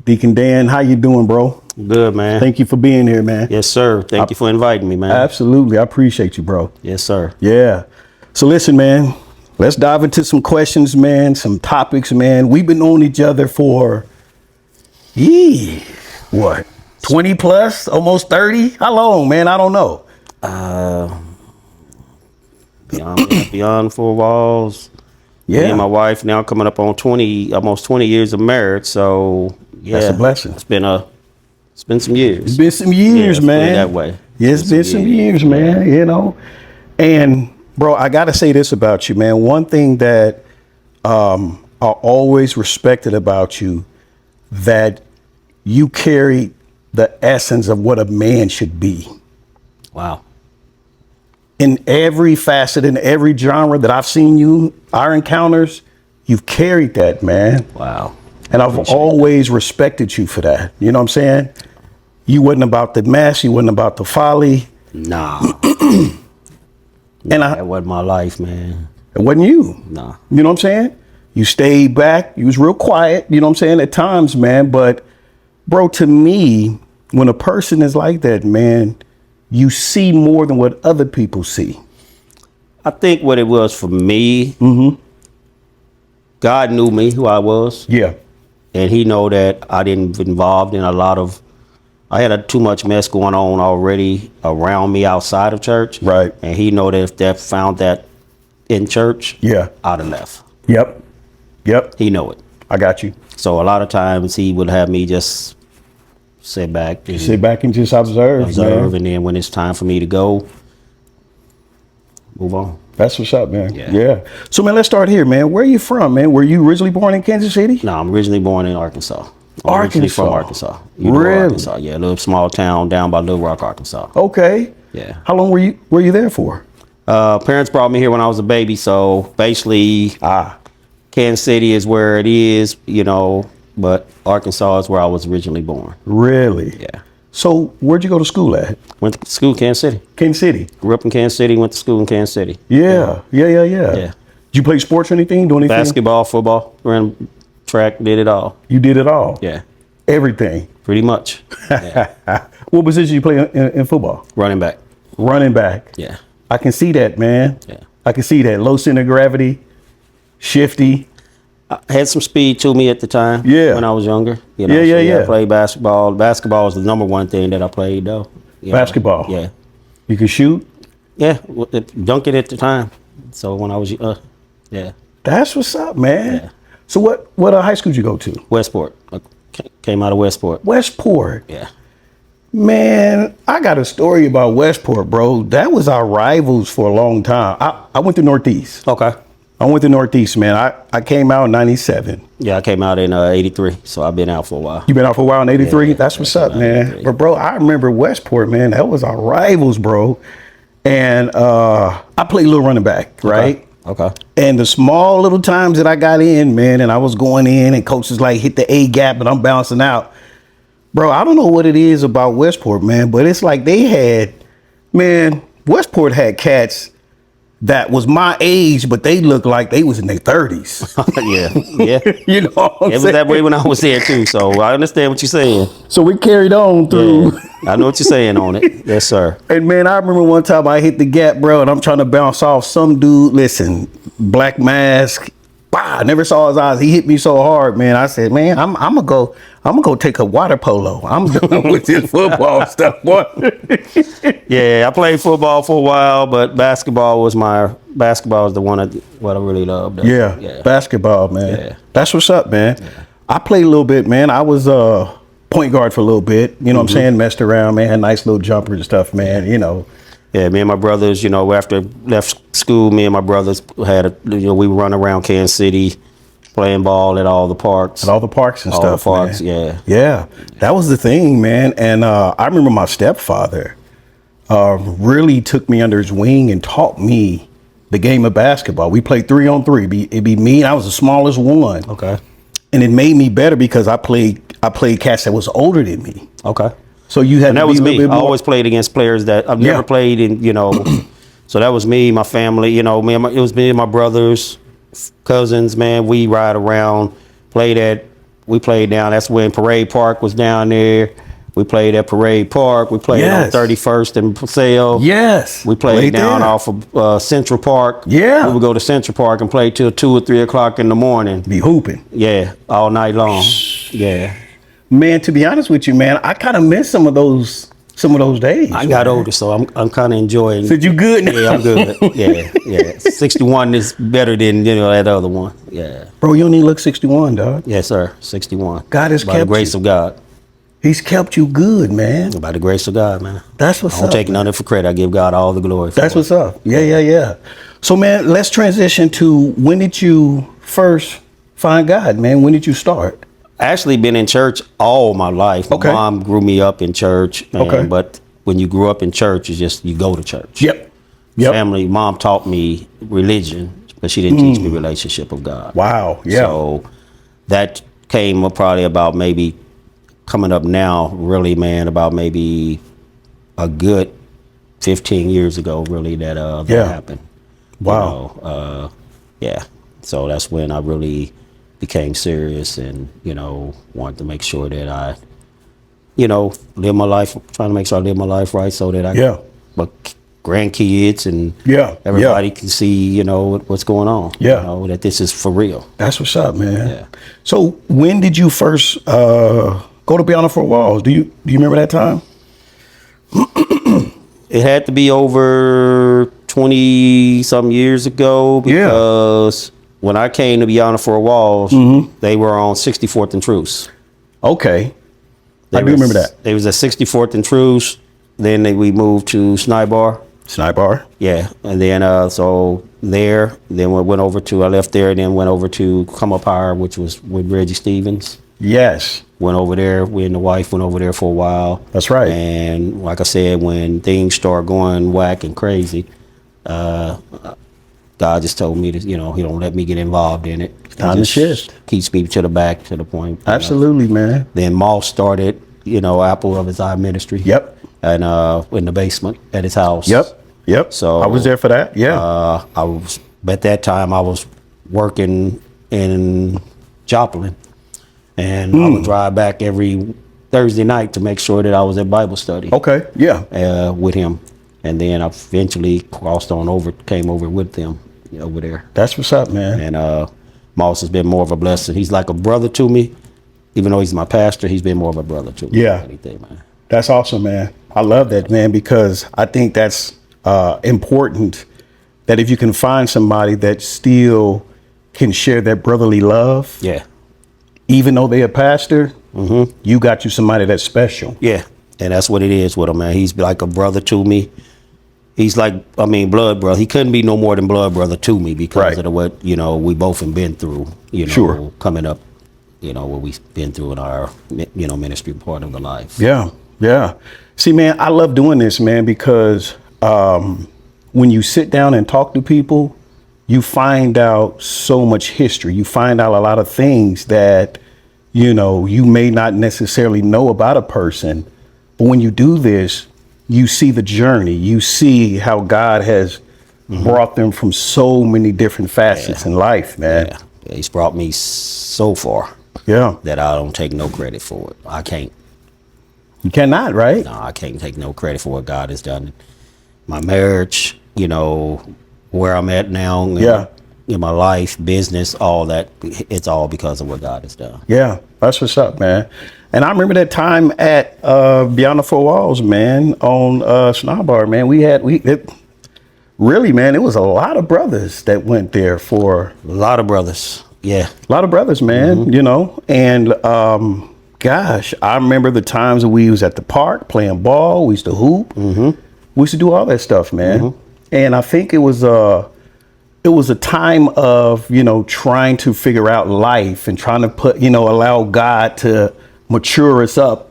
Deacon Dan, how you doing, bro? Good, man. Thank you for being here, man. Yes, sir. Thank you for inviting me, man. Absolutely. I appreciate you, bro. Yes, sir. Yeah. So listen, man, let's dive into some questions, man, some topics, man. We've been knowing each other for, what, 20 plus, almost 30? How long, man? I don't know. Beyond four walls. Yeah. Me and my wife now coming up on almost 20 years of marriage. So yeah, That's a blessing. It's been some years. It's been some years, yeah, man. that way. Yeah, it's been some years, man, you know. And bro, I got to say this about you, man. One thing that I always respected about you, that you carry the essence of what a man should be. Wow. In every facet, in every genre that I've seen you, our encounters, you've carried that, man. Wow. And I've always respected you for that. You know what I'm saying? You wasn't about the mess. You wasn't about the folly. Nah. That wasn't my life, man. It wasn't you. Nah. You know what I'm saying? You stayed back. You was real quiet. You know what I'm saying? At times, man. But bro, to me, when a person is like that, man, you see more than what other people see. I think what it was for me, God knew me, who I was. Yeah. And he know that I didn't involved in I had too much mess going on already around me outside of church. Right. And he know that if that found that in church, Yeah. I'd have left. Yep. He know it. I got you. So a lot of times he would have me just sit back and just observe, man. and then when it's time for me to go, move on. That's what's up, man. Yeah. So, man, let's start here, man. Where are you from, man? Were you originally born in Kansas City? No, I'm originally born in Arkansas. I'm originally from Arkansas. Really? Arkansas. Yeah, a little small town down by Little Rock, Arkansas. Okay. Yeah. How long were you there for? Parents brought me here when I was a baby, so basically, Kansas City is where it is, you know, but Arkansas is where I was originally born. Really? Yeah. So where'd you go to school at? Went to school in Kansas City. Kansas City. Grew up in Kansas City, went to school in Kansas City. Yeah. Did you play sports or anything? Do anything? Basketball, football, ran track, did it all. You did it all? Yeah. Everything? Pretty much. Yeah. What position you play in football? Running back. Running back. Yeah. I can see that, man. Yeah. I can see that. Low center of gravity, shifty. I had some speed to me at the time. Yeah. When I was younger. You know, Yeah. I played basketball. Basketball was the number one thing that I played, though. Basketball? Yeah. You can shoot? Yeah. Dunk it at the time. So when I was, yeah. That's what's up, man. Yeah. So what high school did you go to? Westport. I came out of Westport. Westport. Yeah. Man, I got a story about Westport, bro. That was our rivals for a long time. I went to Northeast. Okay. I went to Northeast, man. I came out in 97. Yeah, I came out in 83, so I've been out for a while. You been out for a while in 83? Yeah, That's what's up, man. 83. But, bro, I remember Westport, man. That was our rivals, bro. And I played a little running back, right? Okay. And the small little times that I got in, man, and I was going in and coaches like hit the A gap and I'm bouncing out. Bro, I don't know what it is about Westport, man, but it's like Westport had cats that was my age, but they looked like they was in their 30s. Yeah. You know what I'm It was saying? that way when I was there, too, so I understand what you're saying. So we carried on through. Yeah. I know what you're saying on it. Yes, sir. And, man, I remember one time I hit the gap, bro, and I'm trying to bounce off some dude. Listen, black mask. Wow, I never saw his eyes. He hit me so hard, man. I said, man, I'm gonna go take a water polo. I'm done with this football stuff, boy. Yeah, I played football for a while, but basketball was the one what I really loved. Yeah, basketball, man. Yeah. That's what's up, man. Yeah. I played a little bit, man. I was point guard for a little bit. You know what I'm saying? Messed around, man. Had nice little jumpers and stuff, man. You know. Yeah, me and my brothers, you know, after left school, me and my brothers we run around Kansas City playing ball at all the parks. At all the parks and all stuff, the parks, man. yeah. Yeah, that was the thing, man. And I remember my stepfather really took me under his wing and taught me the game of basketball. We played 3-on-3. It'd be me, and I was the smallest one. Okay. And it made me better because I played cats that was older than me. Okay. So you had and to that be was a little me. bit I more. always played against players that I've never played in, you know. So that was me, my family, you know, it was me and my brothers, cousins, man. We ride around, played at We played down. That's when Parade Park was down there. We played at Parade Park. We played on 31st and Paseo. Yes. We played down there. off of Central Park. Yeah. We would go to Central Park and play till 2 or 3 o'clock in the morning. Be hooping. Yeah, all night long. Yeah. Man, to be honest with you, man, I kind of miss some of those days. I got older, so I'm kind of enjoying. So you good now? Yeah, I'm good. Yeah. 61 is better than that other one. Yeah. Bro, you don't even look 61, dog. Yes, sir. 61. God has By kept the grace you. of God. He's kept you good, man. By the grace of God, man. That's what's I don't up. take none of it for credit. I give God all the glory. That's what's up. Yeah. So, man, let's transition to when did you first find God, man? When did you start? Actually been in church all my life. Okay. My mom grew me up in church. Okay. But when you grew up in church, you go to church. Yep. Family, mom taught me religion, but she didn't teach me relationship of God. Wow. Yeah. So that came probably about maybe coming up now, really, man, about maybe a good 15 years ago, really, that happened. Wow. Yeah. So that's when I really became serious and, wanted to make sure that I, live my life, trying to make sure I live my life right so that my grandkids and everybody can see, what's going on. Yeah. That this is for real. That's what's up, man. Yeah. So when did you first go to Beyond the Four Walls? Do you remember that time? It had to be over 20 some years ago because when I came to Beyond the Four Walls, they were on 64th and Truce. Okay. I do remember that. They was at 64th and Truce. Then we moved to Snibar. Yeah. And then so there, then we went over to, I left there and then went over to Come Up Higher, which was with Reggie Stevens. Yes. Went over there. We and the wife went over there for a while. That's right. And like I said, when things start going whack and crazy, God just told me to, he don't let me get involved in it. Time to shift. Keeps me to the back to the point. Absolutely, man. Then Moss started, Apple of His Eye Ministry. Yep. And in the basement at his house. Yep. So I was there for that. Yeah. At that time I was working in Joplin. And I would drive back every Thursday night to make sure that I was at Bible study. Okay. Yeah. With him. And then I eventually came over with them over there. That's what's up, man. And Moss has been more of a blessing. He's like a brother to me. Even though he's my pastor, he's been more of a brother to me. Yeah. Than anything, man. That's awesome, man. I love that, man, because I think that's important, that if you can find somebody that still can share that brotherly love. Yeah. Even though they're a pastor, you got you somebody that's special. Yeah. And that's what it is with him, man. He's like a brother to me. He's like, blood brother. He couldn't be no more than blood brother to me because of what, we both have been through, coming up, what we've been through in our, ministry part of the life. Yeah. Yeah. See, man, I love doing this, man, because when you sit down and talk to people, you find out so much history. You find out a lot of things that, you may not necessarily know about a person. But when you do this, you see the journey. You see how God has brought them from so many different facets in life, man. Yeah. He's brought me so far. Yeah. That I don't take no credit for it. I can't. You cannot, right? No, I can't take no credit for what God has done. My marriage, where I'm at now, in my life, business, all that, it's all because of what God has done. Yeah, that's what's up, man. And I remember that time at Beyond the Four Walls, man, on Snowbar, man. Really, man, it was a lot of brothers that went there for. A lot of brothers, yeah. A lot of brothers, man, and gosh, I remember the times that we was at the park playing ball. We used to hoop. We used to do all that stuff, man. And I think it was a time of, trying to figure out life and trying to allow God to mature us up.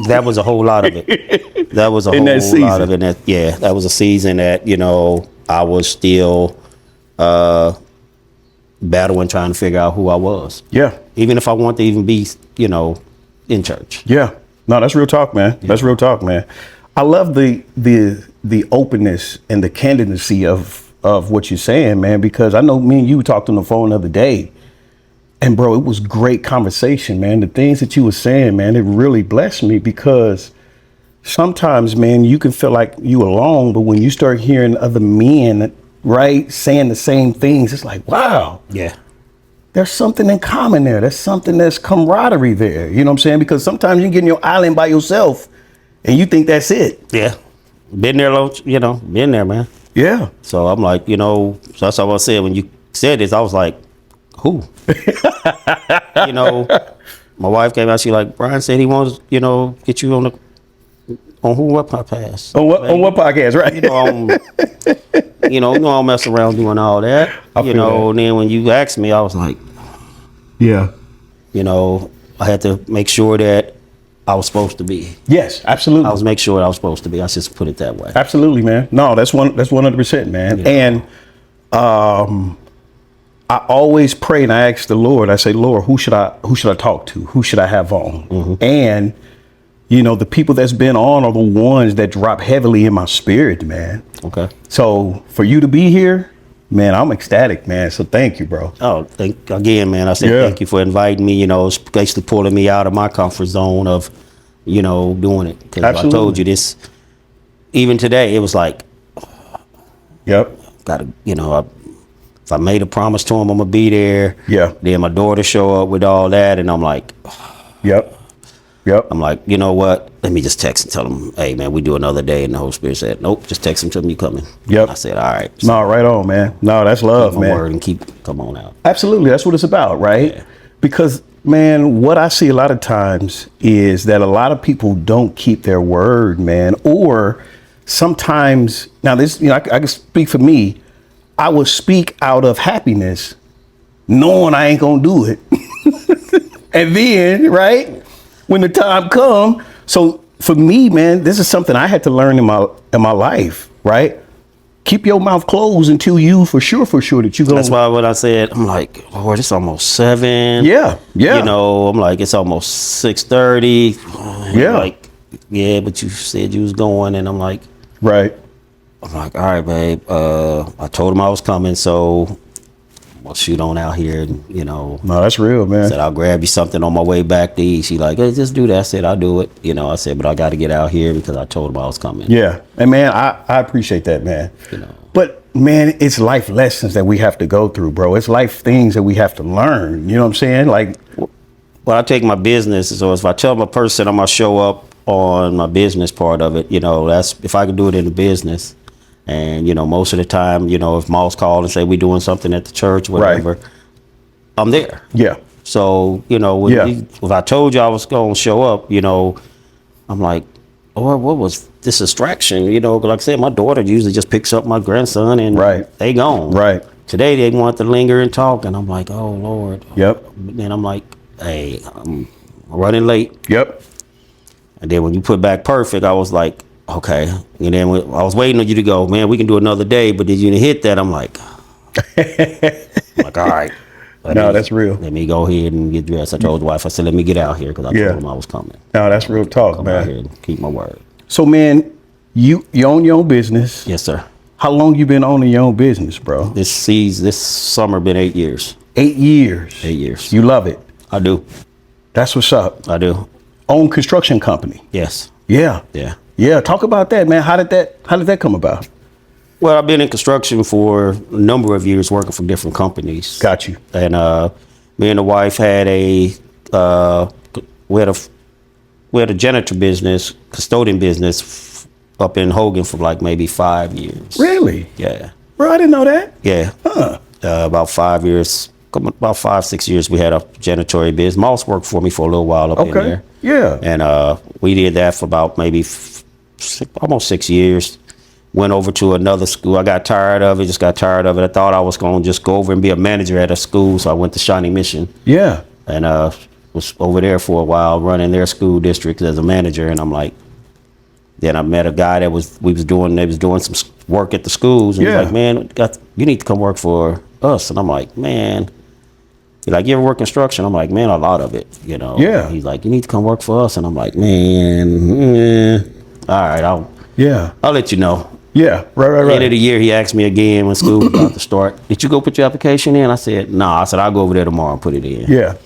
That was a whole lot of it. That was a whole lot of it. That was a season that, I was still battling, trying to figure out who I was. Yeah. Even if I want to even be, in church. Yeah. No, that's real talk, man. Yeah. That's real talk, man. I love the openness and the candidacy of what you're saying, man, because I know me and you talked on the phone the other day, And bro, it was great conversation, man. The things that you were saying, man, it really blessed me, because sometimes, man, you can feel like you alone, but when you start hearing other men, right, saying the same things, it's like, wow. Yeah. There's something in common there. There's something that's camaraderie there. You know what I'm saying? Because sometimes you get in your island by yourself and you think that's it. Yeah. Been there, been there, man. Yeah. So I'm like, so that's what I said when you said this. I was like, who? My wife came out. She like, Brian said he wants, get you on what podcast? On what podcast, right? I don't mess around doing all that. And then when you asked me, I was like, yeah. I had to make sure that I was supposed to be. Yes, absolutely. I was make sure I was supposed to be. I just put it that way. Absolutely, man. No, that's 100%, man. Yeah. And I always pray and I ask the Lord, I say, Lord, who should I talk to? Who should I have on? Mm-hmm. And the people that's been on are the ones that drop heavily in my spirit, man. Okay. So for you to be here, man, I'm ecstatic, man. So thank you, bro. Oh, again, man. I said thank you for inviting me. It's basically pulling me out of my comfort zone of, doing it. Because I told you this, even today, it was like, yep. Gotta, if I made a promise to him, I'm gonna be there. Yeah. Then my daughter show up with all that, and I'm like, yep. I'm like, you know what? Let me just text and tell him, hey, man, we do another day. And the Holy Spirit said, nope, just text him, tell him you coming. Yep. I said, all right. So no, right on, man. No, that's love, keep my man. Word and come on out. Absolutely. That's what it's about, right? Yeah. Because, man, what I see a lot of times is that a lot of people don't keep their word, man. Or sometimes, now this, I can speak for me. I will speak out of happiness, knowing I ain't gonna do it. And then, right, when the time come, so for me, man, this is something I had to learn in my life, right? Keep your mouth closed until you for sure that you go. That's why when I said, I'm like, Lord, it's almost 7. Yeah. I'm like, it's almost 6:30. Yeah. Like, yeah, but you said you was going, and I'm like, right. I'm like, all right, babe. I told him I was coming, so I'll shoot on out here, and No, that's real, man. Said I'll grab you something on my way back to eat. She like, hey, just do that. I said I'll do it. I said, but I got to get out here because I told him I was coming. Yeah, and man, I appreciate that, man. But man, it's life lessons that we have to go through, bro. It's life things that we have to learn. You know what I'm saying? Like, well, I take my business. So if I tell my person I'm gonna show up on my business part of it, that's if I can do it in the business. And, most of the time, if Moss called and say we doing something at the church, whatever, right, I'm there. Yeah. So, if I told you I was going to show up, I'm like, oh, what was this distraction? Like I said, my daughter usually just picks up my grandson and they gone. Right. Today they want to linger and talk. And I'm like, oh, Lord. Yep. And I'm like, hey, I'm running late. Yep. And then when you put back perfect, I was like, okay. And then I was waiting on you to go, man, we can do another day. But did you hit that? I'm like, all right. No, that's real. Let me go ahead and get dressed. I told the wife, I said, let me get out here because I told him I was coming. No, that's real talk, come man. Out here and keep my word. So, man, you own your own business. Yes, sir. How long you been owning your own business, bro? This summer been 8 years. 8 years. 8 years. You love it. I do. That's what's up. I do. Own construction company. Yes. Yeah. Yeah. Yeah. Talk about that, man. How did that come about? Well, I've been in construction for a number of years, working for different companies. Got you. And me and the wife had we had a janitor business, custodian business up in Hogan for like maybe 5 years. Really? Yeah. Bro, I didn't know that. Yeah. Huh. About 5 years, about 5-6 years, we had a janitorial business. Moss worked for me for a little while up in there. Yeah. And we did that for about maybe almost 6 years. Went over to another school. I got tired of it, I thought I was going to just go over and be a manager at a school, so I went to Shining Mission. Yeah. And was over there for a while running their school district as a manager. And I'm like, then I met a guy they was doing some work at the schools. And he's like, man, you need to come work for us. And I'm like, man. He's like, you ever work construction? I'm like, man, a lot of it, Yeah. He's like, you need to come work for us. And I'm like, man, all right, I'll let you know. Yeah, right. End of the year, he asked me again when school was about to start. Did you go put your application in? I said, no. I said, I'll go over there tomorrow and put it in. Yeah,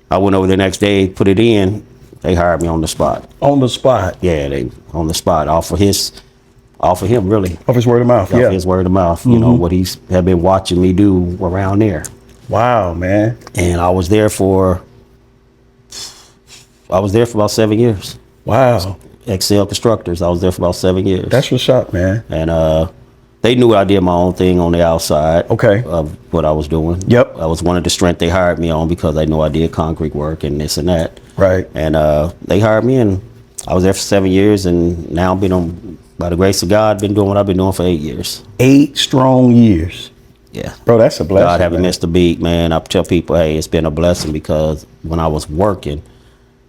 I went over the next day, put it in. They hired me on the spot. on the spot. Yeah, they on the spot off of him, really. Off his word of mouth. Off Yeah. his word of mouth. You know what he's had been watching me do around there. Wow, man. And I was there for about 7 years. Wow. Excel Constructors. I was there for about 7 years. That's what's up, man. And they knew I did my own thing on the outside. Okay. Of what I was doing. Yep. I was one of the strength they hired me on because they knew I did concrete work and this and that. Right. And they hired me, and I was there for 7 years, and now by the grace of God, been doing what I've been doing for 8 years. 8 strong years. Yeah. Bro, that's a blessing. God haven't man. missed a beat, man. I tell people, hey, it's been a blessing because when I was working,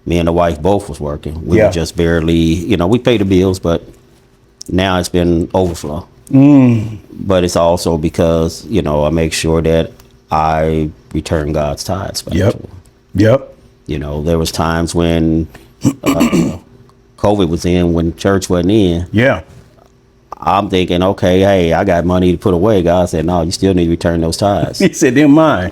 me and the wife both was working. We Yeah. were just barely, we pay the bills, but now it's been overflow. But it's also because, I make sure that I return God's tithes back to him. Yep. There was times when COVID was in, when church wasn't in. Yeah. I'm thinking, okay, hey, I got money to put away. God said, no, you still need to return those tithes. He said, they're mine.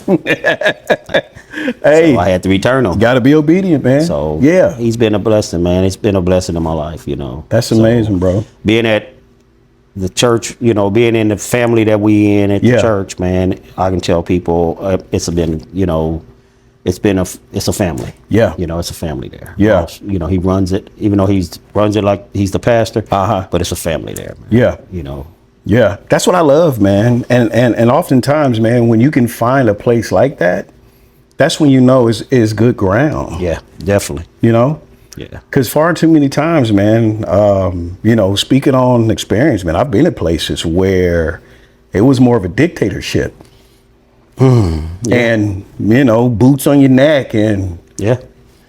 Hey, So I had to return them. gotta be obedient, man. So yeah, he's been a blessing, man. It's been a blessing in my life, that's So, amazing, bro. being at the church, being in the family that we in at Yeah. the church, man, I can tell people it's a family. Yeah. It's a family there. Yeah. He runs it, even though he runs it like he's the pastor. Uh-huh. But it's a family there, man. Yeah. Yeah, that's what I love, man. And oftentimes, man, when you can find a place like that, that's when is good ground. Yeah, definitely. Yeah. Because far too many times, man, speaking on experience, man, I've been at places where it was more of a dictatorship. And, boots on your neck and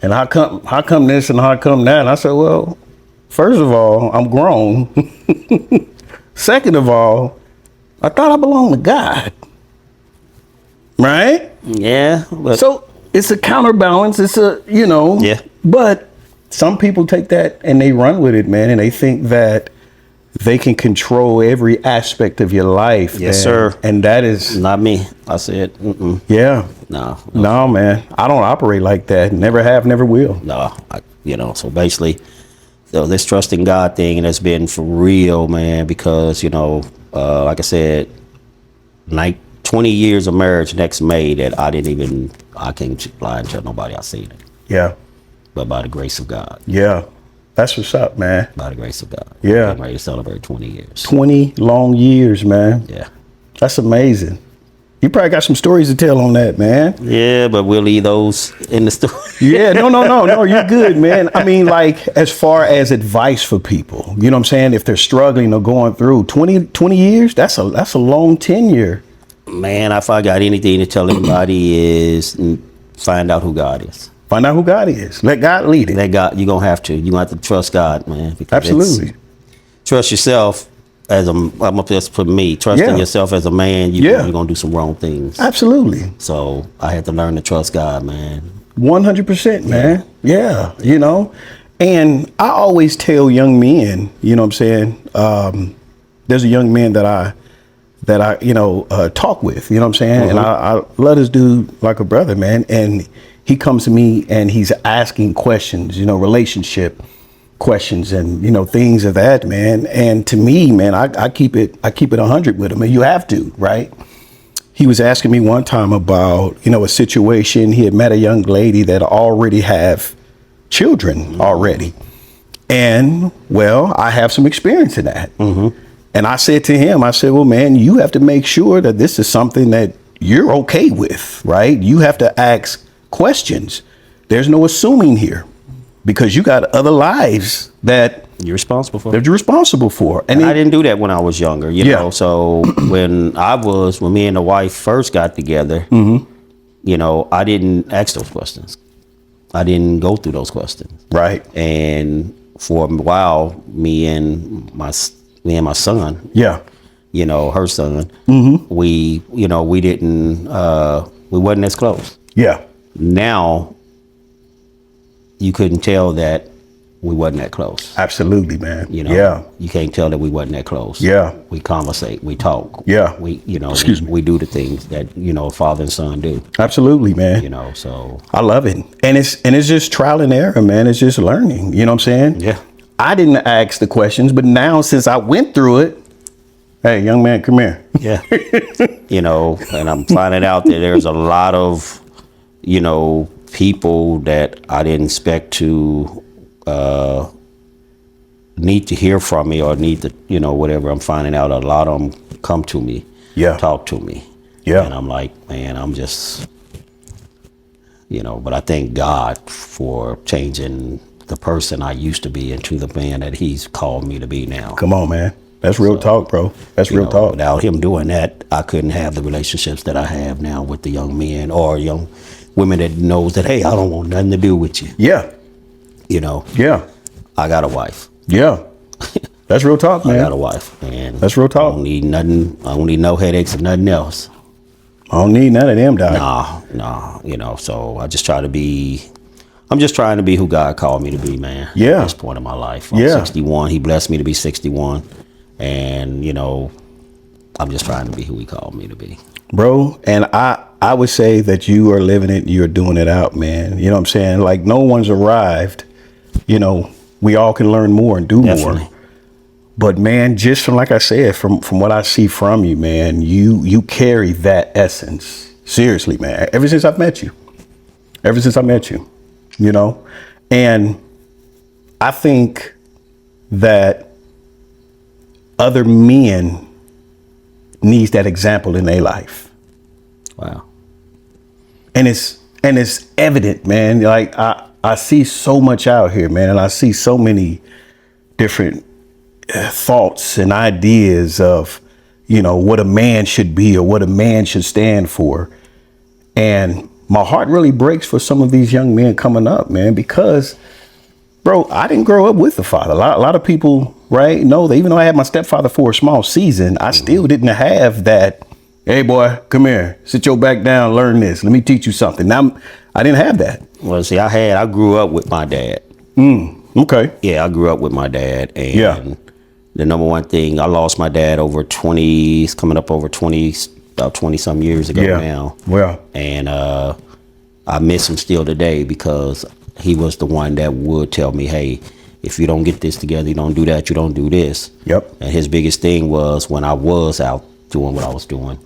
how come this and how come that? And I said, well, first of all, I'm grown. Second of all, I thought I belonged to God. Right? Yeah. But So it's a counterbalance. It's Yeah. But some people take that and they run with it, man. And they think that they can control every aspect of your life. Yes, man. sir. And that is, not me. I said, yeah. no. No, man. I don't operate like that. Never have, never will. No, so basically, this trusting God thing, and it's been for real, man, because, like I said, 20 years of marriage next May that I can't lie and tell nobody I seen it. Yeah. But by the grace of God. Yeah. That's what's up, man. By the grace of God. Yeah. I'm ready to celebrate 20 years. 20 long years, man. Yeah. That's amazing. You probably got some stories to tell on that, man. Yeah, but we'll leave those in the story. Yeah, no, you're good, man. I mean, like, as far as advice for people, you know what I'm saying? If they're struggling or going through 20 years, that's a long tenure. Man, if I got anything to tell anybody is find out who God is. Find out who God is. Let God lead it. Let God, you're going to have to. You're going to have to trust God, man. Because Absolutely. Trust yourself as just for me, trusting yourself as a man, you're going to do some wrong things. Absolutely. So I had to learn to trust God, man. 100%, man. Yeah, And I always tell young men, you know what I'm saying? There's a young man that I talk with, you know what I'm saying? And I love this dude like a brother, man. And he comes to me and he's asking questions, relationship questions and, things of that, man. And to me, man, I keep it 100 with him, and you have to, right? He was asking me one time about, a situation. He had met a young lady that already have children already. And, well, I have some experience in that. And I said to him, well, man, you have to make sure that this is something that you're okay with, right? You have to ask questions. There's no assuming here, because you got other lives that you're responsible for. That you're responsible for. And I didn't do that when I was younger, you know. So when me and the wife first got together, I didn't ask those questions. I didn't go through those questions. Right. And for a while, me and my son, her son, we wasn't as close. Yeah. Now you couldn't tell that we wasn't that close. Absolutely, man. You know, Yeah. you can't tell that we wasn't that close. Yeah. We conversate, we talk. Yeah. We, you know, Excuse me. we do the things that, you know, father and son do. Absolutely, man. You know, so I love it. And it's just trial and error, man. It's just learning. You know what I'm saying? yeah. I didn't ask the questions, but now since I went through it, hey, young man, come here. Yeah. You know, and I'm finding out that there's a lot of, you know, people that I didn't expect to need to hear from me or need to, you know, whatever. I'm finding out a lot of them come to me, Yeah. talk to me. Yeah. And I'm like, man, I'm just, you know, but I thank God for changing the person I used to be into the man that he's called me to be now. Come on, man. That's real talk, bro. That's real talk. Without him doing that, I couldn't have the relationships that I have now with the young men or young women that knows that, hey, I don't want nothing to do with you. Yeah. You know, Yeah. I got a wife. Yeah. That's real talk, man. I got a wife, and That's real talk. I don't need nothing. I don't need no headaches or nothing else. I don't need none of them, dog. Nah. You know, so I just try to be. I'm just trying to be who God called me to be, man. Yeah. At this point in my life, I'm Yeah. 61. He blessed me to be 61, and you know, I'm just trying to be who He called me to be, Bro, and I would say that you are living it, you're doing it out, man. You know what I'm saying? Like, no one's arrived. You know, we all can learn more and do Definitely. more. But man, just from, like I said, from what I see from you, man, you carry that essence. Seriously, man. Ever since I've met you. You know? And I think that other men needs that example in their life. Wow. And it's evident, man. Like I see so much out here, man, and I see so many different thoughts and ideas of, you know, what a man should be or what a man should stand for. And my heart really breaks for some of these young men coming up, man, because, bro, I didn't grow up with a father. A lot of people, right, know that even though I had my stepfather for a small season, I still didn't have that, hey, boy, come here, sit your back down, learn this. Let me teach you something. Now, I didn't have that. Well, see, I grew up with my dad. Okay. Yeah, I grew up with my dad, and Yeah. the number one thing, I lost my dad over 20, it's coming up over 20, about 20 some years ago Yeah. now. Well, And I miss him still today because he was the one that would tell me, hey, if you don't get this together, you don't do that, you don't do this. yep. And his biggest thing was when I was out doing what I was doing,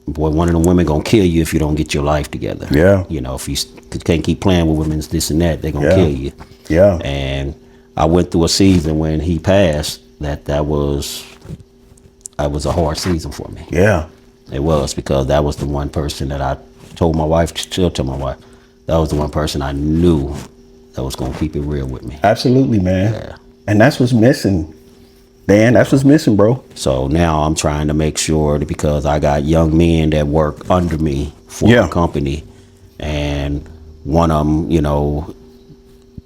boy, one of the women gonna kill you if you don't get your life together. Yeah. You know, if you can't keep playing with women's this and that, they're gonna Yeah. kill you. Yeah. And I went through a season when he passed that was a hard season for me. Yeah. It was, because that was the one person that I told my wife, still tell my wife, that was the one person I knew that was gonna keep it real with me. Absolutely, man. Yeah. And that's what's missing, Dan. That's what's missing, bro. So now I'm trying to make sure that, because I got young men that work under me for Yeah. the company, and one of them, you know,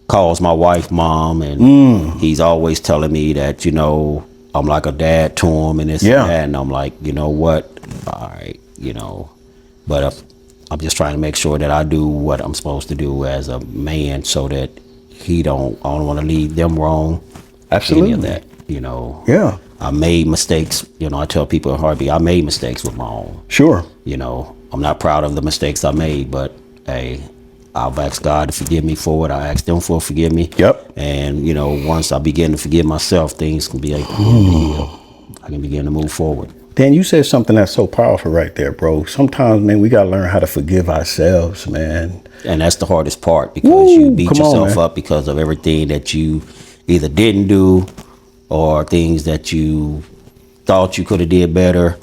calls my wife mom, and he's always telling me that, you know, I'm like a dad to him and this Yeah. and that, and I'm like, you know what, all right, you know, but I'm just trying to make sure that I do what I'm supposed to do as a man, so that I don't want to lead them wrong. Absolutely. Any of that, you know. Yeah. I made mistakes, you know. I tell people in heartbeat, I made mistakes with my own. Sure. You know, I'm not proud of the mistakes I made, but hey, I've asked God to forgive me for it. I asked them for forgive me. Yep. And you know, once I begin to forgive myself, things can be like, I can begin to move forward. Dan, you said something that's so powerful right there, bro. Sometimes, man, we gotta learn how to forgive ourselves, man. And that's the hardest part, because you beat come on, yourself man. up because of everything that you either didn't do, or things that you thought you could have did better,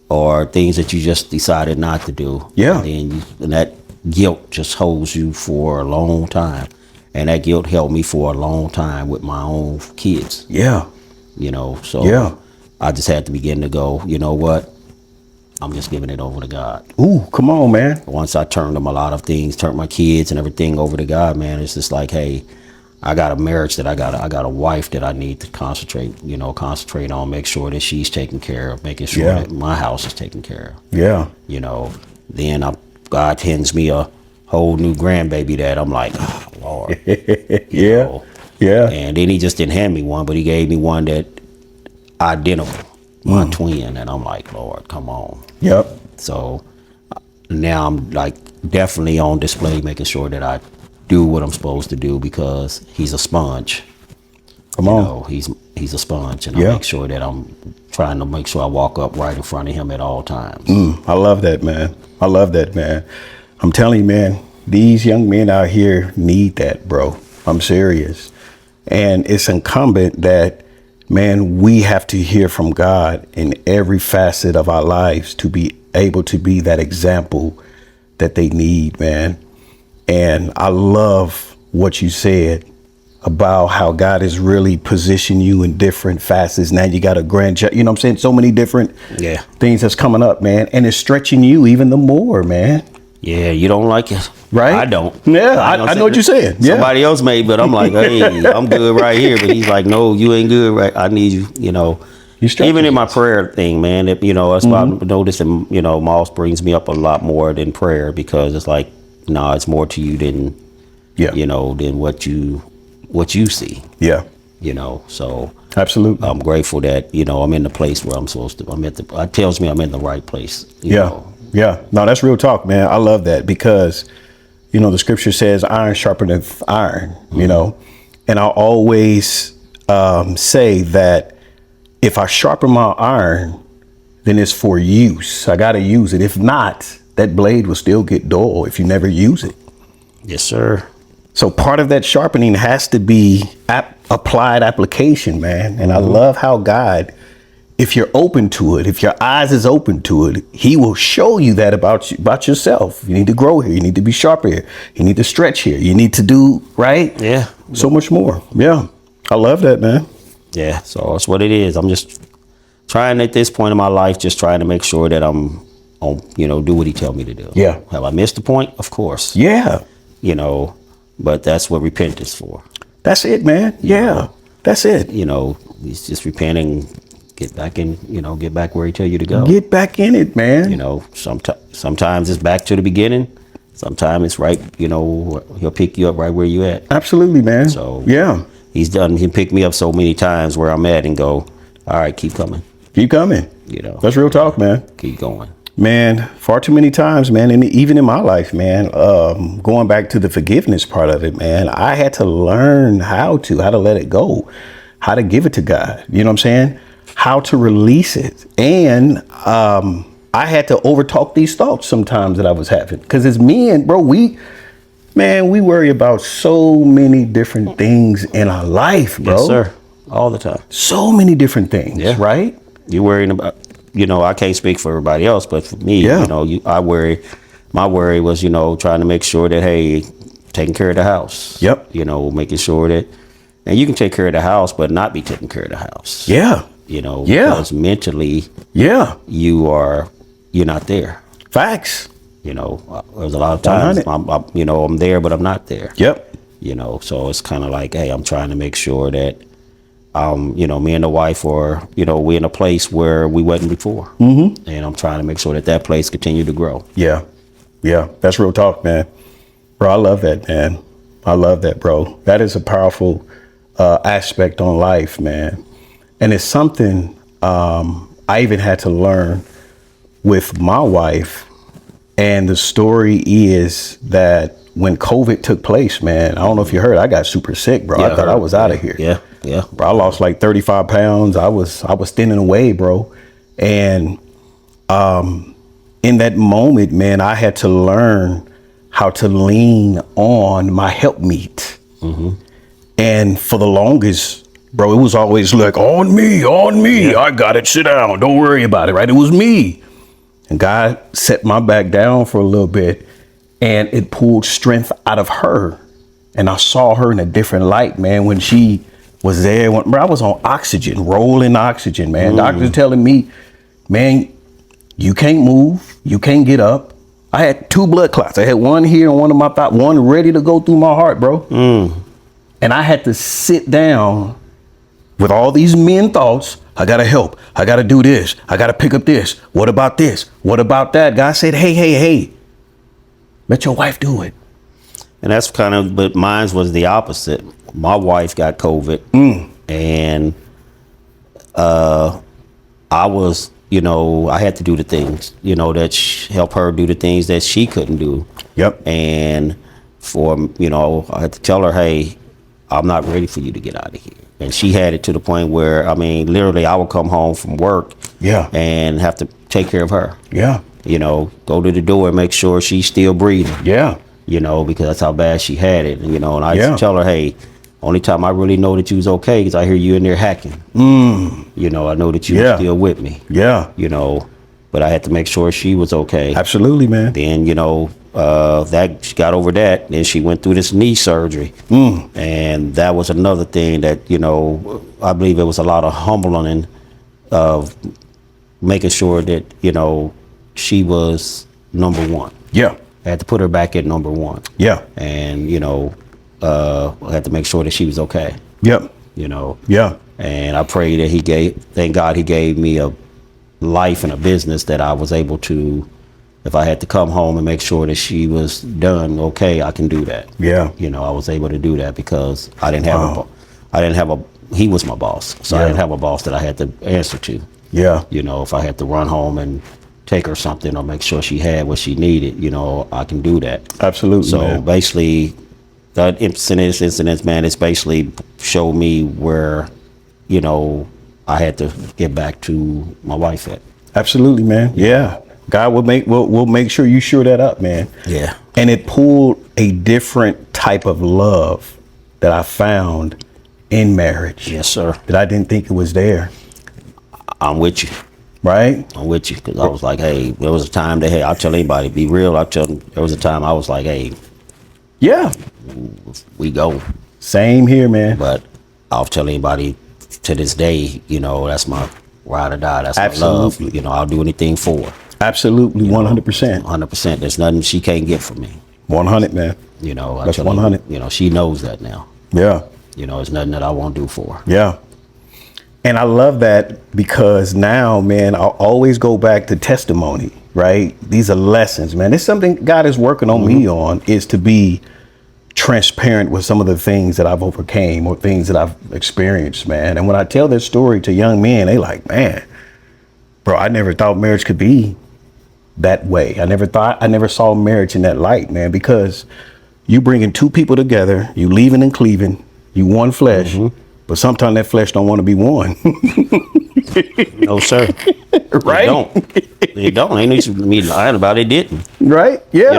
or things that you just decided not to do. Yeah. And that guilt just holds you for a long time. And that guilt held me for a long time with my own kids, Yeah. you know. So Yeah. I just had to begin to go, you know what? I'm just giving it over to God. Ooh, come on, man. Once I turned them a lot of things, turned my kids and everything over to God, man, it's just like, hey, I got a marriage that I got a wife that I need to concentrate on, make sure that she's taken care of, making sure Yeah. that my house is taken care of. Yeah. You know, then God hands me a whole new grandbaby that I'm like, oh, Lord. You Yeah. know, Yeah. And then he just didn't hand me one, but he gave me one that identical, my twin. And I'm like, Lord, come on. Yep. So now I'm like definitely on display, making sure that I do what I'm supposed to do, because he's a sponge. Come You on. know, he's a sponge, and Yeah. I make sure that I'm trying to make sure I walk up right in front of him at all times. I love that, man. I love that, man. I'm telling you, man, these young men out here need that, bro. I'm serious. And it's incumbent that, man, we have to hear from God in every facet of our lives to be able to be that example that they need, man. And I love what you said about how God has really positioned you in different facets. Now you got a grandchild, you know what I'm saying? So many different things that's coming up, man. And it's stretching you even the more, man. Yeah, you don't like it. Right? I don't. Yeah, I know what you're saying. Yeah. Somebody else may, but I'm like, hey, I'm good right here. But he's like, no, you ain't good right. I need you, you know. Even in my prayer thing, man, you know, that's why I'm noticing, you know, Moss brings me up a lot more than prayer, because it's like, nah, it's more to you than, you know, than what you see. Yeah. You know, so absolutely. I'm grateful that, you know, I'm in the place where I'm supposed to. It tells me I'm in the right place. You know? Yeah. No, that's real talk, man. I love that, because, you know, the scripture says iron sharpeneth iron, you know, and I always say that if I sharpen my iron, then it's for use. I got to use it. If not, that blade will still get dull if you never use it. Yes, sir. So part of that sharpening has to be applied application, man. And I love how God, if you're open to it, if your eyes is open to it, he will show you that about yourself. You need to grow here. You need to be sharper here. You need to stretch here. You need to do right. Yeah. So much more. Yeah. I love that, man. Yeah. So that's what it is. I'm just trying at this point in my life, just trying to make sure that I'm on, you know, do what he tell me to do. Yeah. Have I missed the point? Of course. Yeah. You know, but that's what repentance for. That's it, man. Yeah. know, that's it. You know, it's just repenting, get back in, you know, get back where he tell you to go. Get back in it, man. You know, sometimes it's back to the beginning. Sometimes it's right, you know, he'll pick you up right where you at. Absolutely, man. So yeah. He picked me up so many times where I'm at and go, all right, keep coming. Keep coming. You know. That's real talk, man. Keep going. Man, far too many times, man, and even in my life, man, going back to the forgiveness part of it, man, I had to learn how to let it go, how to give it to God. You know what I'm saying? How to release it. And I had to overtalk these thoughts sometimes that I was having, because as men, bro, we worry about so many different things in our life, bro. Yes, sir. All the time. So many different things, right? You're worrying about, you know, I can't speak for everybody else, but for me, you know, my worry was, you know, trying to make sure that, hey, taking care of the house. Yep. You know, making sure that, and you can take care of the house, but not be taking care of the house. Yeah. You know, because mentally, you're not there. Facts. You know, there's a lot of times I'm there, but I'm not there. Yep. You know, so it's kind of like, hey, I'm trying to make sure that, you know, me and the wife are, you know, we're in a place where we wasn't before. Mm-hmm. And I'm trying to make sure that place continue to grow. Yeah. Yeah. That's real talk, man. Bro, I love that, man. I love that, bro. That is a powerful aspect on life, man. And it's something I even had to learn with my wife. And the story is that when COVID took place, man, I don't know if you heard, I got super sick, bro. I thought I was out of here. Yeah. Yeah. Bro, I lost like 35 pounds. I was thinning away, bro. And in that moment, man, I had to learn how to lean on my helpmeet. Mm-hmm. And for the longest, bro, it was always like, on me. Yeah. I got it. Sit down. Don't worry about it, right? It was me. And God set my back down for a little bit, and it pulled strength out of her. And I saw her in a different light, man, when she was there. Bro, I was on oxygen, rolling oxygen, man. Doctors telling me, man, you can't move. You can't get up. I had 2 blood clots. I had one here and one in my thigh, one ready to go through my heart, bro. And I had to sit down with all these men thoughts. I got to help. I got to do this. I got to pick up this. What about this? What about that? God said, hey, let your wife do it. And that's kind of, but mine was the opposite. My wife got COVID, and I was, I had to do the things, that help her do the things that she couldn't do. Yep. And I had to tell her, hey, I'm not ready for you to get out of here. And she had it to the point where, literally I would come home from work and have to take care of her. Yeah. Go to the door and make sure she's still breathing. Yeah. Because that's how bad she had it. And I used to tell her, hey, only time I really know that you was okay is I hear you in there hacking. I know that you were still with me. Yeah. But I had to make sure she was okay. Absolutely, man. Then, that she got over that. Then she went through this knee surgery. And that was another thing that, I believe it was a lot of humbling of making sure that, she was number one. Yeah. I had to put her back at number one. Yeah. And, I had to make sure that she was okay. Yep. Yeah. And I pray that thank God he gave me a life and a business that I was able to, if I had to come home and make sure that she was done okay, I can do that. Yeah. I was able to do that because I didn't have he was my boss. So I didn't have a boss that I had to answer to. Yeah. If I had to run home and take her something or make sure she had what she needed, I can do that. Absolutely. So man. basically that incidents, man, it's basically showed me where, I had to get back to my wife at. Absolutely, man. Yeah. God will make sure you sure that up, man. Yeah. And it pulled a different type of love that I found in marriage. Yes, sir. That I didn't think it was there. I'm with you. Right? I'm with you. Because I was like, hey, there was a time that, hey, I'll tell anybody, be real. I'll tell them, there was a time I was like, hey, yeah, we go. Same here, man. But I'll tell anybody to this day, that's my ride or die. That's Absolutely. my love. I'll do anything for her. Absolutely, 100%. 100%. There's nothing she can't get from me. 100, man. That's 100. She knows that now. Yeah. There's nothing that I won't do for her. Yeah. And I love that because now, man, I'll always go back to testimony, right? These are lessons, man. It's something God is working on me on, is to be transparent with some of the things that I've overcame or things that I've experienced, man. And when I tell this story to young men, they like, man, bro, I never thought marriage could be that way. I never saw marriage in that light, man, because you bringing two people together, you leaving and cleaving, you one flesh, but sometimes that flesh don't want to be one. No, sir. Right? It don't. Ain't me lying about it. It didn't. Right? Yeah.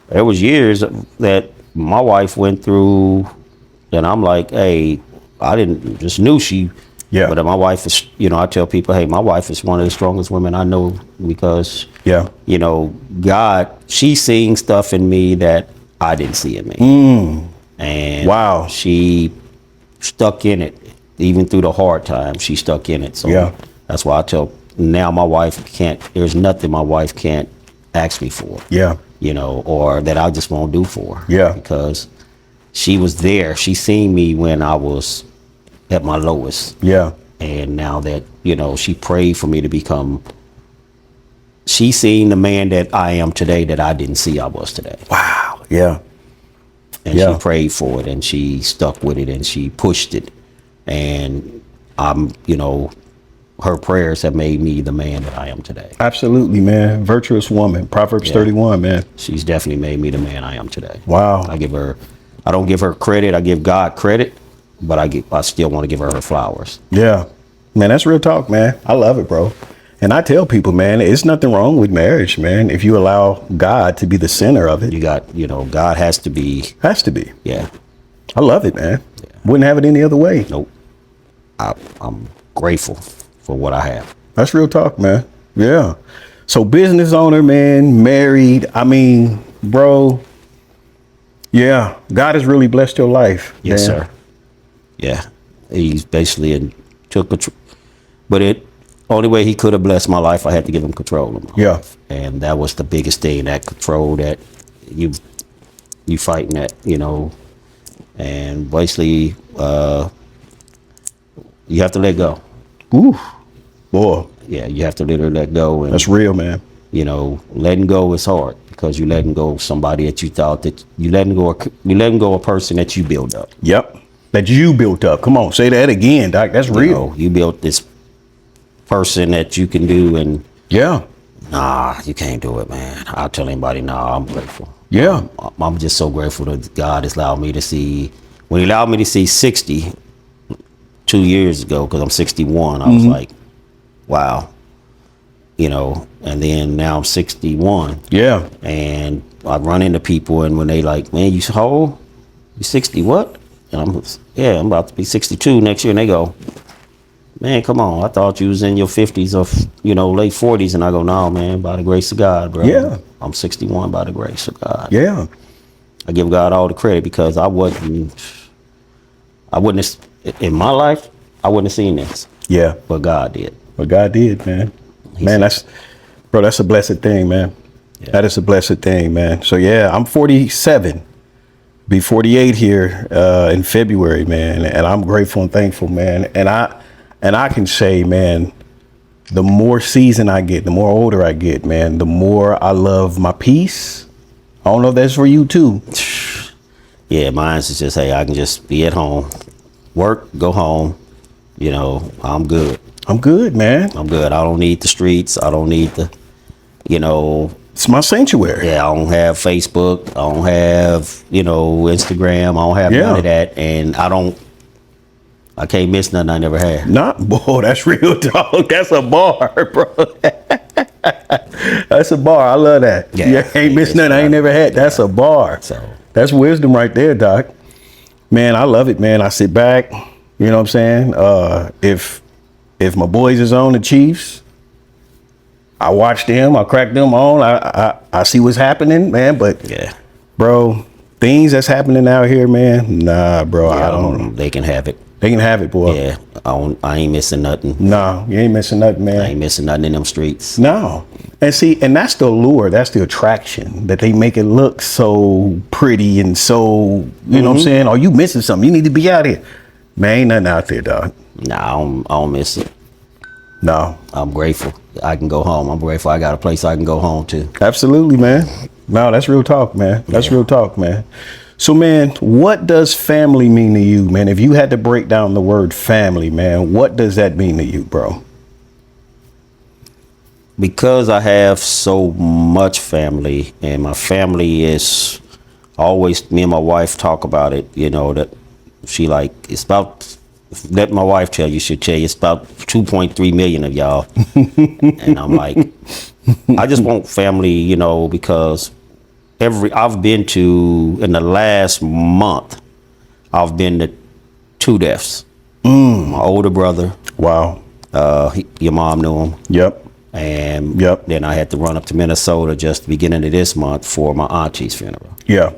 There was years that my wife went through, and I'm like, hey, I didn't just knew she. Yeah. But my wife is, I tell people, hey, my wife is one of the strongest women I know because, God, she's seeing stuff in me that I didn't see in me. And wow, she stuck in it, even through the hard times. She stuck in it. So that's why I tell now my wife there's nothing my wife can't ask me for. Yeah. Or that I just won't do for her. Yeah. Because she was there. She seen me when I was at my lowest. Yeah. And now that, she prayed for me to become, she seen the man that I am today that I didn't see I was today. Wow. Yeah. And she prayed for it and she stuck with it and she pushed it. And her prayers have made me the man that I am today. Absolutely, man. Virtuous woman. Proverbs 31, man. She's definitely made me the man I am today. Wow. I don't give her credit. I give God credit, but I still want to give her flowers. Yeah. Man, that's real talk, man. I love it, bro. And I tell people, man, it's nothing wrong with marriage, man, if you allow God to be the center of it. God has to be. Has to be. Yeah. I love it, man. Yeah. Wouldn't have it any other way. Nope. I'm grateful for what I have. That's real talk, man. Yeah. So business owner, man, married. Bro. Yeah. God has really blessed your life. Yes, man. sir. Yeah. He's basically took control. But only way he could have blessed my life, I had to give him control of my life. And that was the biggest thing, that control that you fighting that, and basically you have to let go. Ooh, boy. Yeah, you have to literally let go. And, that's real, man. Letting go is hard because you letting go of somebody that you thought that you letting go of a person that you built up. Yep. That you built up. Come on, say that again, Doc. That's real. You built this person that you can do, and Yeah. nah, you can't do it, man. I'll tell anybody, nah, I'm grateful. Yeah. I'm just so grateful that God has allowed me to see, when he allowed me to see 60 2 years ago, because I'm 61, I was like, wow, and then now I'm 61. Yeah. And I run into people, and when they like, man, you how old? You 60 what? And I'm about to be 62 next year. And they go, man, come on, I thought you was in your 50s or late 40s. And I go, no, man, by the grace of God, bro. Yeah. I'm 61 by the grace of God. Yeah. I give God all the credit, because I wouldn't have, in my life, I wouldn't have seen this. Yeah. But God did. What God did, man. That's a blessed thing, man. Yeah. That is a blessed thing, man. So yeah, I'm 47. Be 48 here in February, man, and I'm grateful and thankful, man. And I can say, man, the more seasoned I get, the more older I get, man, the more I love my peace. I don't know if that's for you too. Yeah, mine's is just, hey, I can just be at home, work, go home. I'm good. I'm good, man. I'm good. I don't need the streets. I don't need the, It's my sanctuary. Yeah, I don't have Facebook. I don't have, Instagram. I don't have none of that. And I can't miss nothing I never had. Nah, boy, that's real talk. That's a bar, bro. That's a bar. I love that. Yeah, ain't missed nothing I ain't never had. That's a bar. So that's wisdom right there, Doc. Man, I love it, man. I sit back, you know what I'm saying? If my boys is on the Chiefs, I watch them, I crack them on, I see what's happening, man. But yeah, bro, things that's happening out here, man, nah, bro, yeah, I don't. They can have it. They can have it, boy. Yeah, I ain't missing nothing. No, you ain't missing nothing, man. I ain't missing nothing in them streets. No. And see, and that's the allure, that's the attraction, that they make it look so pretty and so, you know what I'm saying? Oh, you missing something. You need to be out here. Man, ain't nothing out there, dog. Nah, I don't miss it. No. I'm grateful I can go home. I'm grateful I got a place I can go home to. Absolutely, man. No, that's real talk, man. That's real talk, man. So, man, what does family mean to you, man? If you had to break down the word family, man, what does that mean to you, bro? Because I have so much family, and my family is always, me and my wife talk about it, that she like, it's about, let my wife tell you, she'll tell you, it's about 2.3 million of y'all. And I'm like, I just want family, because I've been to, in the last month, I've been to 2 deaths. My older brother. Wow. Your mom knew him. Yep. And then I had to run up to Minnesota just the beginning of this month for my auntie's funeral. Yeah.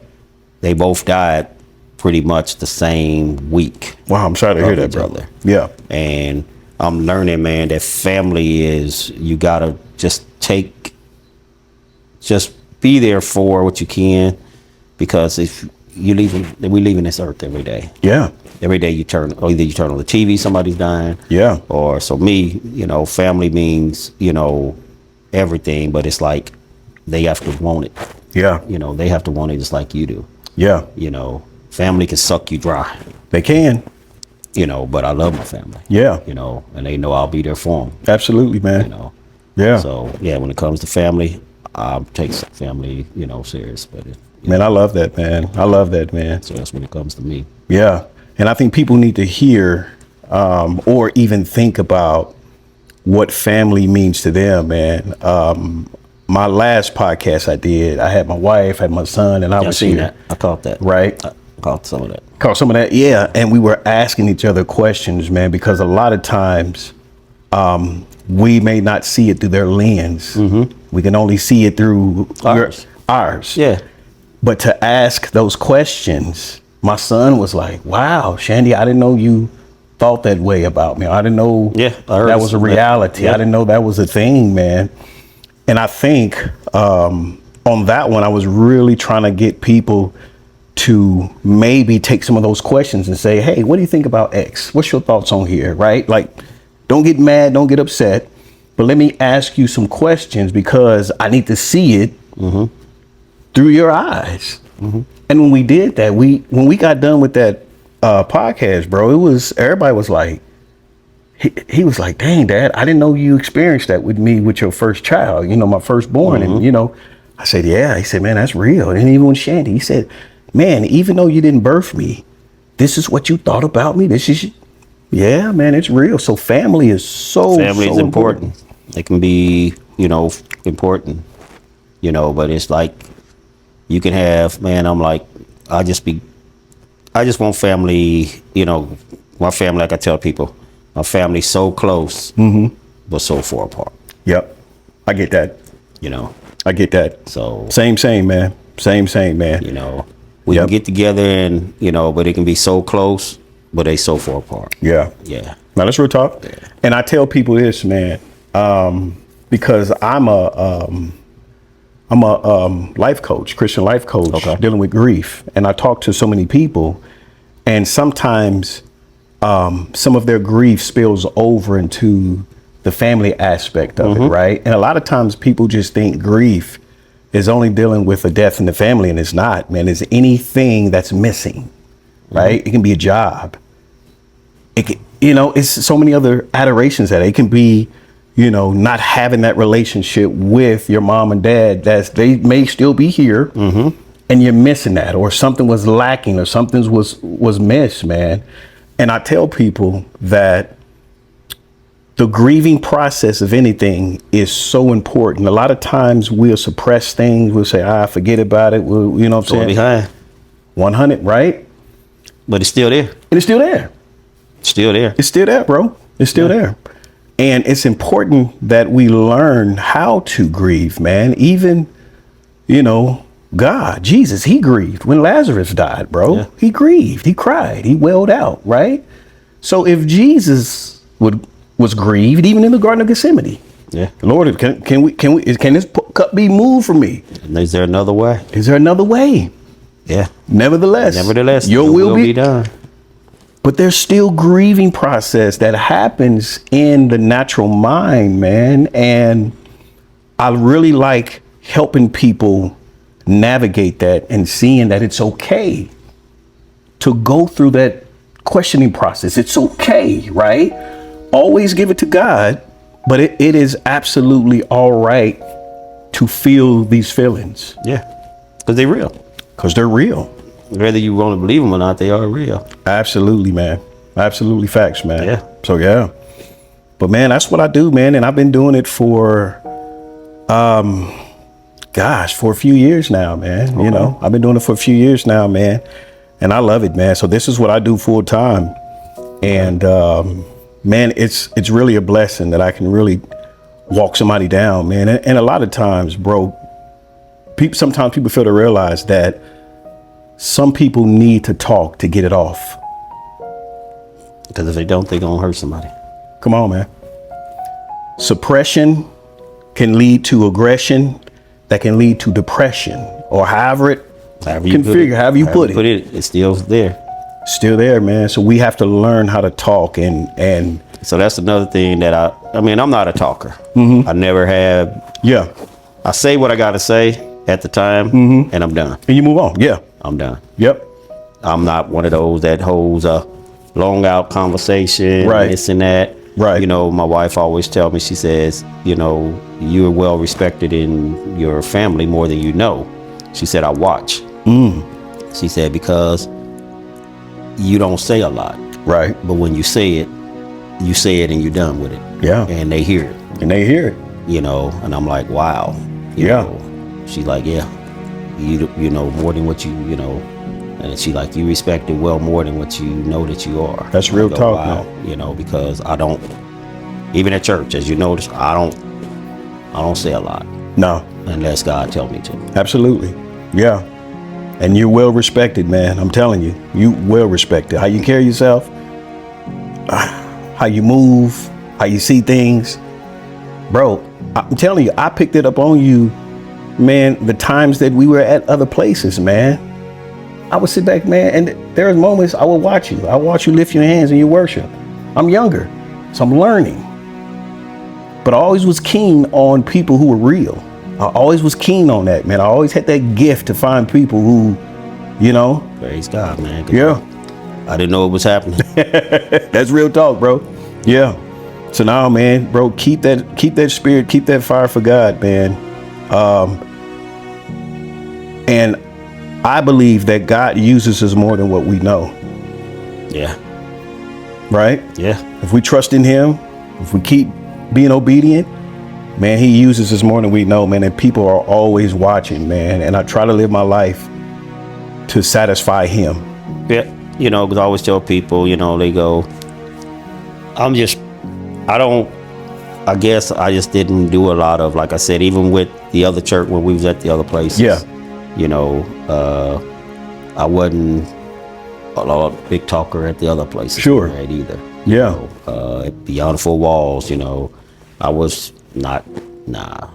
They both died pretty much the same week. Wow, I'm sorry to hear that, brother. Yeah. And I'm learning, man, that family is, you gotta just be there for what you can, because if we leaving this earth every day. Yeah. Every day either you turn on the TV, somebody's dying. Yeah. Or so me, family means, everything, but it's like they have to want it. Yeah. They have to want it just like you do. Yeah. Family can suck you dry. They can. But I love my family. Yeah. And they know I'll be there for them. Absolutely, man. Yeah. So yeah, when it comes to family, I take family, serious. But man, I love that, man. I love that, man. So that's when it comes to me. Yeah. And I think people need to hear or even think about what family means to them, man. My last podcast I did, I had my wife, had my son, and I was seen here. That. I caught that. Right? I caught some of that. Caught some of that, yeah. And we were asking each other questions, man, because a lot of times we may not see it through their lens. Mm-hmm. We can only see it through ours. Yeah. But to ask those questions, my son was like, wow, Shandy, I didn't know you thought that way about me. I didn't know that was a reality. I didn't know that was a thing, man. And I think on that one, I was really trying to get people to maybe take some of those questions and say, hey, what do you think about X? What's your thoughts on here, right? Like, don't get mad, don't get upset, but let me ask you some questions because I need to see it through your eyes. And when we did that, when we got done with that podcast, bro, everybody was like, he was like, dang, Dad, I didn't know you experienced that with me with your first child, my firstborn. And, I said, yeah. He said, man, that's real. And even with Shandy, he said, man, even though you didn't birth me, this is what you thought about me. Yeah, man, it's real. So family is so important. It can be, important, but it's like you can have, man, I'm like, I just want family, my family, like I tell people, my family's so close, but so far apart. Yep. I get that. I get that. So same, man. Same, man. We can get together and, but it can be so close, but they so far apart. Yeah. Yeah. Now let's real talk. Yeah. And I tell people this, man, because I'm a life coach, Christian life coach, dealing with grief. And I talk to so many people, and sometimes some of their grief spills over into the family aspect of it, right? And a lot of times people just think grief is only dealing with a death in the family, and it's not, man. It's anything that's missing, right? It can be a job. It can, it's so many other adorations that it can be, not having that relationship with your mom and dad. They may still be here, and you're missing that, or something was lacking, or something was missed, man. And I tell people that the grieving process of anything is so important. A lot of times we'll suppress things. We'll say, forget about it. We'll, what I'm saying? Behind. 100, right? But it's still there. And it's still there. Still there. It's still there, bro. It's still there. And it's important that we learn how to grieve, man. Even, God, Jesus, he grieved when Lazarus died, bro. Yeah. He grieved. He cried. He wailed out, right? So if Jesus was grieved, even in the Garden of Gethsemane, Lord, can this cup be moved from me? Is there another way? Is there another way? Yeah. Nevertheless, your will be done. But there's still grieving process that happens in the natural mind, man. And I really like helping people navigate that and seeing that it's okay to go through that questioning process. It's okay, right? Always give it to God, but it is absolutely all right to feel these feelings. Yeah, because they're real. Because they're real. Whether you want to believe them or not, they are real. Absolutely, man. Absolutely facts, man. Yeah. So, yeah. But, man, that's what I do, man. And I've been doing it for, for a few years now, man. Okay. I've been doing it for a few years now, man. And I love it, man. So this is what I do full time. And, man, it's really a blessing that I can really walk somebody down, man. And a lot of times, bro, sometimes people fail to realize that some people need to talk to get it off. Because if they don't, they're going to hurt somebody. Come on, man. Suppression can lead to aggression, that can lead to depression, or however you put it. It's still there. Still there, man. So we have to learn how to talk and so that's another thing that I'm not a talker. I never have. Yeah. I say what I got to say at the time, and I'm done. And you move on. Yeah. I'm done. Yep. I'm not one of those that holds a long out conversation, right, this and that. Right. My wife always tells me, she says, you're well respected in your family more than you know. She said, I watch. She said, because you don't say a lot. Right. But when you say it and you're done with it. Yeah. And they hear it. And I'm like, wow. She's like, yeah, you know more than what you and she like, you respect it well more than what you know that you are. That's real talk, wow, man. Because I don't, even at church, as you notice, I don't say a lot. No. Unless God tell me to. Absolutely. Yeah. And you're well respected, man. I'm telling you, you well respected. How you carry yourself, how you move, how you see things. Bro, I'm telling you, I picked it up on you, man, the times that we were at other places, man. I would sit back, man, and there are moments I would watch you. I watch you lift your hands in your worship. I'm younger, so I'm learning. But I always was keen on people who were real. I always was keen on that, man. I always had that gift to find people who, you know. Praise God, man. Yeah. I didn't know it was happening. That's real talk, bro. Yeah. So now, man, bro, keep that spirit, keep that fire for God, man. And I believe that God uses us more than what we know. Yeah. Right? Yeah. If we trust in him, if we keep being obedient, man, he uses us more than we know, man. And people are always watching, man. And I try to live my life to satisfy him. Yeah. You know, because I always tell people, you know, they go, I guess I just didn't do a lot of, like I said, even with the other church when we was at the other places. Yeah. You know, I wasn't a lot of big talker at the other places. Sure. Right either. Yeah. You know, beyond four walls, you know, I was not,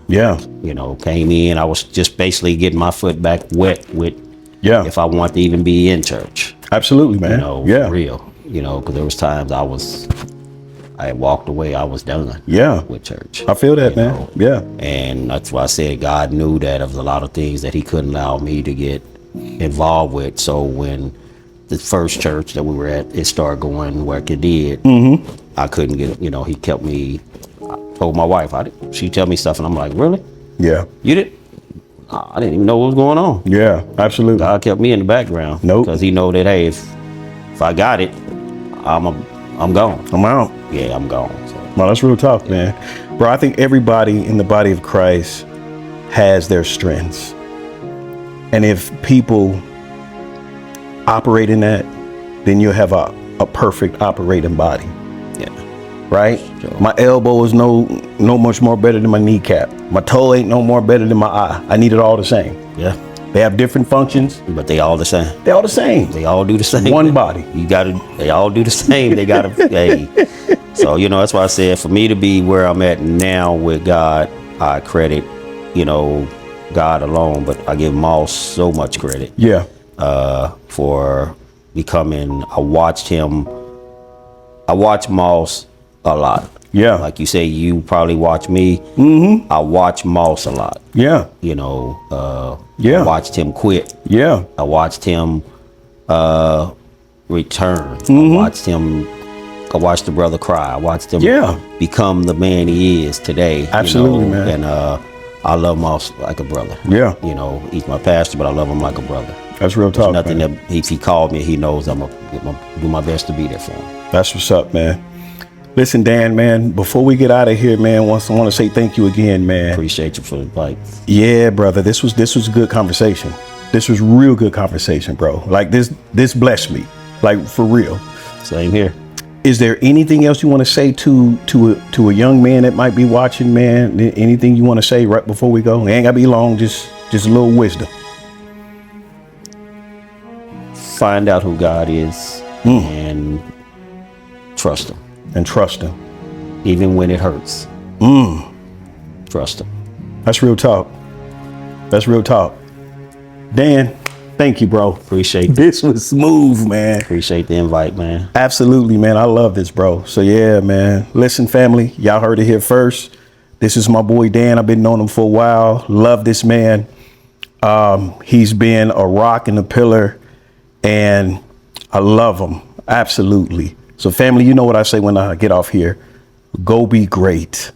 Yeah. you know, came in, I was just basically getting my foot back wet with, Yeah. if I wanted to even be in church. Absolutely, man. You know, yeah. for real. You know, because there was times I walked away, I was done. Yeah. With church. I feel that, man. Know? Yeah. And that's why I said God knew that there was a lot of things that he couldn't allow me to get involved with. So when the first church that we were at, it started going where it did, I couldn't get, you know, he kept me, I told my wife, she tell me stuff and I'm like, really? Yeah. You didn't? I didn't even know what was going on. Yeah, absolutely. God kept me in the background. Nope. Because he know that, hey, if I got it, I'm gone. I'm out. Yeah, I'm gone. So. Well, that's real talk, man. Bro, I think everybody in the body of Christ has their strengths. And if people operate in that, then you'll have a perfect operating body. Yeah. Right? Sure. My elbow is no much more better than my kneecap. My toe ain't no more better than my eye. I need it all the same. Yeah. They have different functions, but they all the same. They all the same. They all do the same. One body. They all do the same. They gotta, hey. So, you know, that's why I said for me to be where I'm at now with God, I credit, you know, God alone, but I give Moss so much credit. Yeah. For becoming, I watched Moss a lot. Yeah. Like you say, you probably watch me. I watch Moss a lot. Yeah. You know, yeah. I watched him quit. Yeah. I watched him return. I watched the brother cry. I watched him become the man he is today. Absolutely, you know? man. And I love Moss like a brother. Yeah. You know, he's my pastor, but I love him like a brother. That's real talk. There's nothing man. that if he called me, he knows I'm gonna do my best to be there for him. That's what's up, man. Listen, Dan, man, before we get out of here, man, I want to say thank you again, man. Appreciate you for the invite. Yeah, brother. This was a good conversation. This was real good conversation, bro. Like this blessed me. Like for real. Same here. Is there anything else you want to say to a young man that might be watching, man? Anything you want to say right before we go? It ain't gotta be long, just a little wisdom. Find out who God is and trust him. And trust him. Even when it hurts. Trust him. That's real talk. That's real talk. Dan, thank you, bro. Appreciate it. This was smooth, man. Appreciate the invite, man. Absolutely, man. I love this, bro. So yeah, man. Listen, family, y'all heard it here first. This is my boy Dan. I've been knowing him for a while. Love this man. He's been a rock and a pillar, and I love him. Absolutely. So family, you know what I say when I get off here. Go be great.